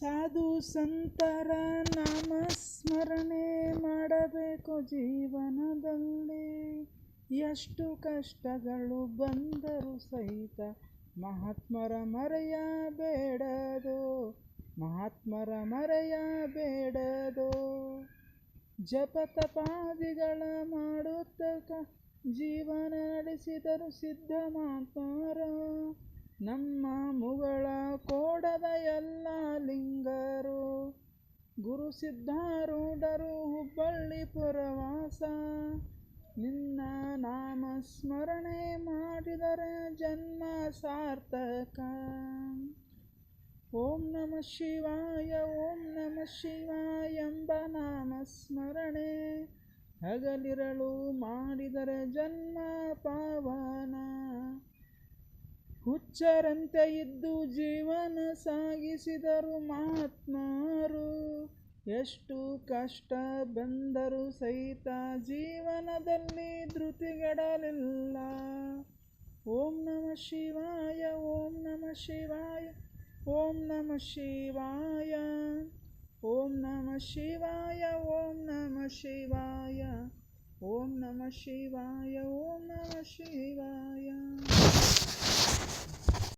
ಸಾಧು ಸಂತರ ನಾಮಸ್ಮರಣೆ ಮಾಡಬೇಕು ಜೀವನದಲ್ಲಿ. ಎಷ್ಟು ಕಷ್ಟಗಳು ಬಂದರೂ ಸಹಿತ ಮಹಾತ್ಮರ ಮರೆಯಬೇಡದೋ, ಮಹಾತ್ಮರ ಮರೆಯಬೇಡದೋ. ಜಪ ತಪಾದಿಗಳ ಮಾಡುತ್ತ ಜೀವನ ನಡೆಸಿದರು ಸಿದ್ಧ ಮಹಾತ್ಮರ. ನಮ್ಮ ಮುಗಳ ಕೋಡದ ಎಲ್ಲ ಲಿಂಗರು ಗುರು ಸಿದ್ಧಾರೂಢರು ಹುಬ್ಬಳ್ಳಿ ಪುರವಾಸ. ನಿನ್ನ ನಾಮ ಸ್ಮರಣೆ ಮಾಡಿದರೆ ಜನ್ಮ ಸಾರ್ಥಕ. ಓಂ ನಮಃ ಶಿವಾಯ ಓಂ ನಮಃ ಶಿವಾಯ ಎಂಬ ನಾಮ ಸ್ಮರಣೆ ಹಗಲಿರಳು ಮಾಡಿದರೆ ಜನ್ಮ ಪಾವನ. ಹುಚ್ಚರಂತೆ ಇದ್ದು ಜೀವನ ಸಾಗಿಸಿದರು ಮಹಾತ್ಮರು. ಎಷ್ಟು ಕಷ್ಟ ಬಂದರೂ ಸಹಿತ ಜೀವನದಲ್ಲಿ ಧೃತಿಗೆಡಲಿಲ್ಲ. ಓಂ ನಮಃ ಶಿವಾಯ ಓಂ ನಮಃ ಶಿವಾಯ ಓಂ ನಮಃ ಶಿವಾಯ ಓಂ ನಮಃ ಶಿವಾಯ ಓಂ ನಮಃ ಶಿವಾಯ ಓಂ ನಮಃ ಶಿವಾಯ ಓಂ ನಮಃ ಶಿವಾಯ.